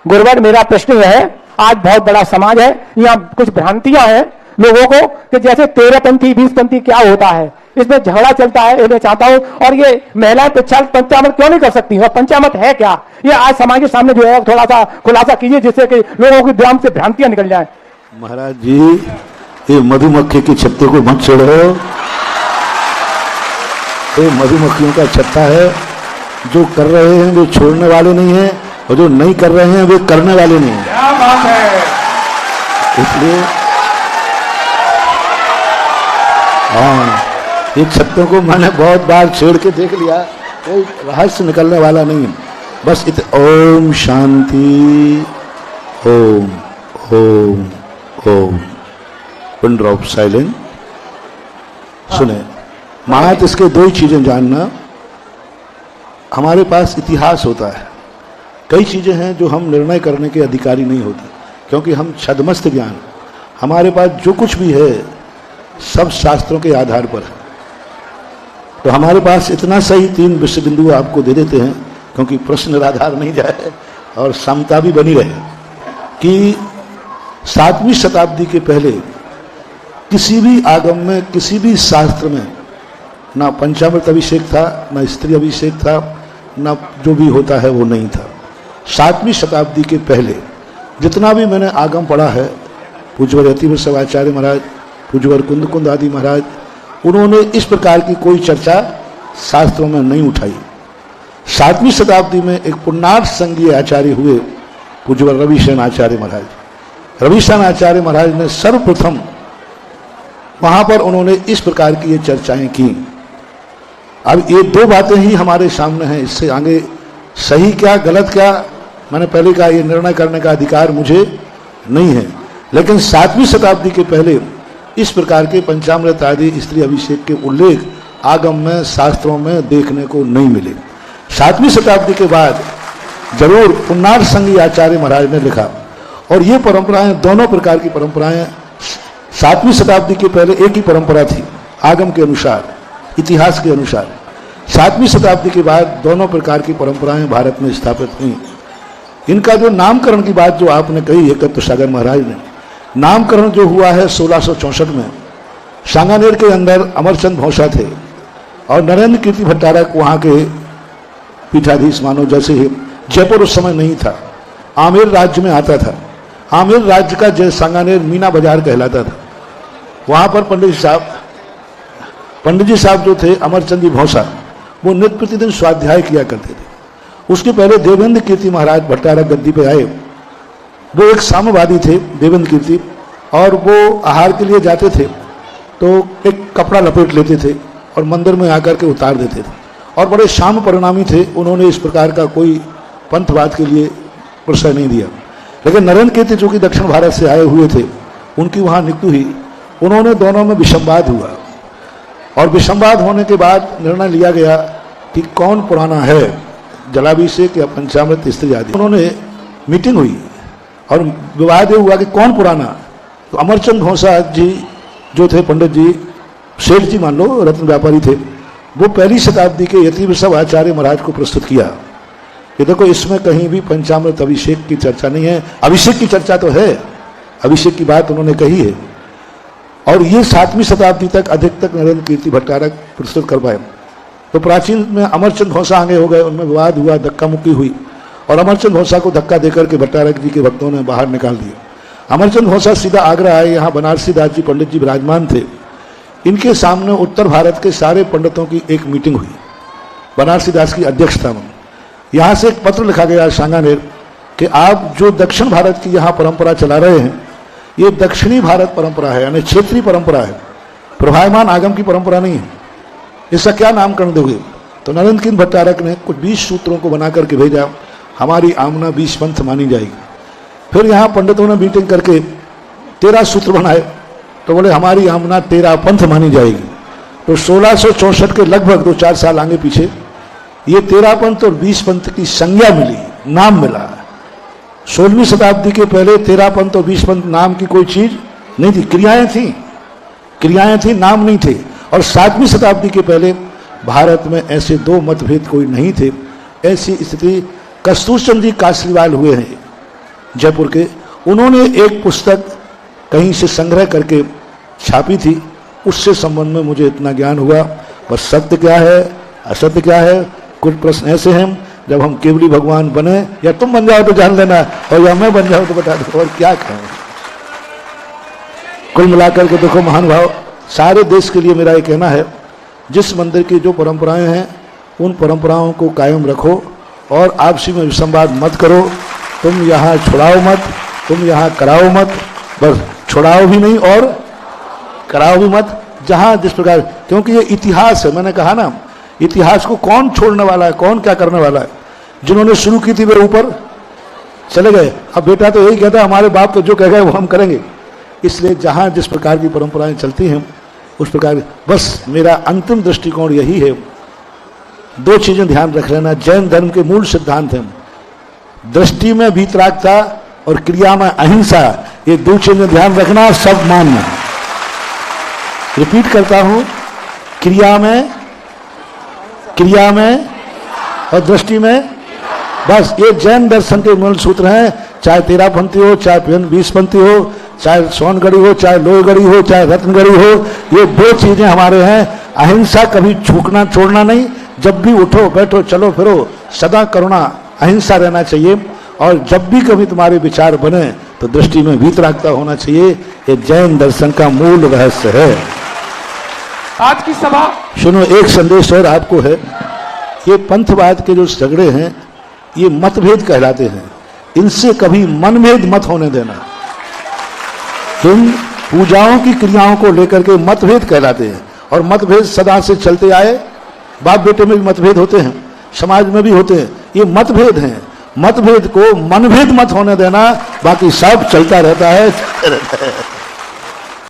गुरुवर, मेरा प्रश्न यह है, आज बहुत बड़ा समाज है, यहाँ कुछ भ्रांतियां हैं लोगों को कि जैसे 13पंथी 20पंथी क्या होता है, इसमें झगड़ा चलता है। मैं चाहता हूं, और ये महिलाएं पंचामत क्यों नहीं कर सकती, और पंचामत है क्या, ये आज समाज के सामने जो है थोड़ा सा खुलासा कीजिए, जिससे कि लोगों की दिमाग से भ्रांतियां निकल जाए। महाराज जी, ये मधुमक्खी के छत्ते को मत छोड़ो, ये मधुमक्खियों का छत्ता है। जो कर रहे हैं वे छोड़ने वाले नहीं हैं, और जो नहीं कर रहे हैं वे करने वाले नहीं हैं। क्या बात है। इसलिए हाँ, ये छत्तों को मैंने बहुत बार छेड़ के देख लिया, कोई रहस्य निकलने वाला नहीं है। बस ओम शांति, ओम ओम ओम। Pin drop silent. सुने महाराज, इसके दो ही चीजें जानना, हमारे पास इतिहास होता है, कई चीजें हैं जो हम निर्णय करने के अधिकारी नहीं होते, क्योंकि हम छद्मस्त ज्ञान, हमारे पास जो कुछ भी है सब शास्त्रों के आधार पर है। तो हमारे पास इतना सही 3 विषय बिंदु आपको दे देते हैं, क्योंकि प्रश्न निराधार नहीं जाए और समता भी बनी रहे, कि 7वीं शताब्दी के पहले किसी भी आगम में, किसी भी शास्त्र में ना पंचामृत अभिषेक था, ना स्त्री अभिषेक था, ना जो भी होता है वो नहीं था। 7वीं शताब्दी के पहले जितना भी मैंने आगम पढ़ा है, पूज्यवर यतिवृषभ आचार्य महाराज, पूज्यवर कुंद आदि महाराज, उन्होंने इस प्रकार की कोई चर्चा शास्त्रों में नहीं उठाई। 7वीं शताब्दी में एक पुण्यार्थ संघीय आचार्य हुए, पूज्यवर रविशरण आचार्य महाराज। रविशरण आचार्य महाराज ने सर्वप्रथम वहां पर उन्होंने इस प्रकार की ये चर्चाएं की। अब ये 2 बातें ही हमारे सामने हैं, इससे आगे सही क्या गलत क्या, मैंने पहले कहा, ये निर्णय करने का अधिकार मुझे नहीं है। लेकिन 7वीं शताब्दी के पहले इस प्रकार के पंचामृत आदि स्त्री अभिषेक के उल्लेख आगम में, शास्त्रों में देखने को नहीं मिले। 7वीं शताब्दी के बाद जरूर पुण्यार्थ संघीय आचार्य महाराज ने लिखा, और ये परंपराएं, दोनों प्रकार की परंपराएं 7वीं शताब्दी के पहले एक ही परंपरा थी, आगम के अनुसार, इतिहास के अनुसार। 7वीं शताब्दी के बाद दोनों प्रकार की परंपराएं भारत में स्थापित हुई। इनका जो नामकरण की बात जो आपने कही है तत्व सागर महाराज ने, नामकरण जो हुआ है 1664 में, सांगानेर के अंदर अमरचंद भौसा थे और नरेंद्र कीर्ति भट्टारक वहाँ के पीठाधीश मानो। जैसे जयपुर उस समय नहीं था, आमेर राज्य में आता था। आमेर राज्य का जय सांगानेर मीना बाजार कहलाता था। वहाँ पर पंडित जी साहब जो थे अमरचंद जी भौसा, वो नित्य प्रतिदिन स्वाध्याय किया करते थे। उसके पहले देवेंद्र कीर्ति महाराज भट्टारक गद्दी पे आए। वो एक साम्यवादी थे देवेंद्र कीर्ति, और वो आहार के लिए जाते थे तो एक कपड़ा लपेट लेते थे और मंदिर में आकर के उतार देते थे, और बड़े शाम परिणामी थे। उन्होंने इस प्रकार का कोई पंथवाद के लिए प्रश्रय नहीं दिया। लेकिन नरेंद्र कीर्ति जो कि दक्षिण भारत से आए हुए थे, उनकी वहाँ नियुक्ति हुई। उन्होंने दोनों में विषमवाद हुआ, और विषमवाद होने के बाद निर्णय लिया गया कि कौन पुराना है, जलाभिषेक या पंचामृत स्त्री आदि। उन्होंने मीटिंग हुई और विवाद हुआ कि कौन पुराना। तो अमरचंद भौसा जी जो थे, पंडित जी, सेठ जी मान लो, रत्न व्यापारी थे, वो 1ली शताब्दी के यतिवृषभ आचार्य महाराज को प्रस्तुत किया कि देखो इसमें कहीं भी पंचामृत अभिषेक की चर्चा नहीं है। अभिषेक की चर्चा तो है, अभिषेक की बात उन्होंने कही है, और ये 7वीं शताब्दी तक अधिक तक नरेंद्र कीर्ति भट्टारक प्रस्तुत कर पाए। तो प्राचीन में अमरचंद भौसा आगे हो गए, उनमें विवाद हुआ, धक्का मुक्की हुई, और अमरचंद भौसा को धक्का देकर के भट्टारक जी के भक्तों ने बाहर निकाल दिया। अमरचंद भौसा सीधा आगरा आए, यहाँ बनारसी दास जी पंडित जी विराजमान थे। इनके सामने उत्तर भारत के सारे पंडितों की एक मीटिंग हुई, बनारसी दास की अध्यक्षता में। यहाँ से एक पत्र लिखा गया सांगानेर कि आप जो दक्षिण भारत की यहाँ परंपरा चला रहे हैं, ये दक्षिणी भारत परंपरा है, यानी क्षेत्रीय परंपरा है, प्रभायमान आगम की परंपरा नहीं है। इसका क्या नामकरण दोगे? तो नरेंद्र कीर्ति भट्टारक ने कुछ 20 सूत्रों को बना करके भेजा, हमारी आमना 20 पंथ मानी जाएगी। फिर यहाँ पंडितों ने मीटिंग करके 13 सूत्र बनाए, तो बोले हमारी आमना 13 पंथ मानी जाएगी। तो 1664 के लगभग 2-4 साल आगे पीछे ये 13 पंथ और 20 पंथ की संज्ञा मिली, नाम मिला। 16वीं शताब्दी के पहले 13 पंथ और 20 पंथ नाम की कोई चीज नहीं थी, क्रियाएं थी, नाम नहीं थे। और 7वीं शताब्दी के पहले भारत में ऐसे 2 मतभेद कोई नहीं थे। ऐसी स्थिति कस्तूरचंद जी कासलीवाल हुए हैं, जयपुर के, उन्होंने एक पुस्तक कहीं से संग्रह करके छापी थी, उससे संबंध में मुझे इतना ज्ञान हुआ। बस सत्य क्या है, असत्य क्या है, कुछ प्रश्न ऐसे हैं, जब हम केवली भगवान बने, या तुम बन जाओ तो जान लेना, और या मैं बन जाऊं तो बता दो, और क्या कहें। कुल मिलाकर के देखो महान भाव, सारे देश के लिए मेरा ये कहना है, जिस मंदिर की जो परंपराएं हैं उन परंपराओं को कायम रखो और आपसी में विसंवाद मत करो। तुम यहाँ छुड़ाओ मत, तुम यहाँ कराओ मत, बस छुड़ाओ भी नहीं और कराओ भी मत। जहाँ जिस प्रकार, क्योंकि ये इतिहास है, मैंने कहा ना, इतिहास को कौन छोड़ने वाला है, कौन क्या करने वाला है। जिन्होंने शुरू की थी वे ऊपर चले गए, अब बेटा तो यही कहता है हमारे बाप तो जो कह गए वो हम करेंगे। इसलिए जहाँ जिस प्रकार की परंपराएं चलती हैं उस प्रकार, बस मेरा अंतिम दृष्टिकोण यही है, दो चीजें ध्यान रख लेना। जैन धर्म के मूल सिद्धांत हैं दृष्टि में वीतरागता और क्रिया में अहिंसा, ये दो चीजें ध्यान रखना, सब मानना। रिपीट करता हूं, क्रिया में और दृष्टि में, बस ये जैन दर्शन के मूल सूत्र हैं। चाहे 13पंथी हो, चाहे 20पंथी हो, चाहे सोनगढ़ी हो, चाहे लोहगढ़ी हो, चाहे रत्नगढ़ी हो, ये दो चीजें हमारे हैं। अहिंसा कभी छूटना छोड़ना नहीं, जब भी उठो बैठो चलो फिरो सदा करुणा अहिंसा रहना चाहिए, और जब भी कभी तुम्हारे विचार बने तो दृष्टि में वीतरागता होना चाहिए। ये जैन दर्शन का मूल रहस्य है। आज की सभा सुनो, एक संदेश और आपको है, ये पंथवाद के जो झगड़े हैं ये मतभेद कहलाते हैं, इनसे कभी मनभेद मत होने देना। इन पूजाओं की क्रियाओं को लेकर के मतभेद कहलाते हैं, और मतभेद सदा से चलते आए। बाप बेटे में भी मतभेद होते हैं, समाज में भी होते हैं, ये मतभेद हैं। मतभेद को मनभेद मत होने देना, बाकी सब चलता रहता है।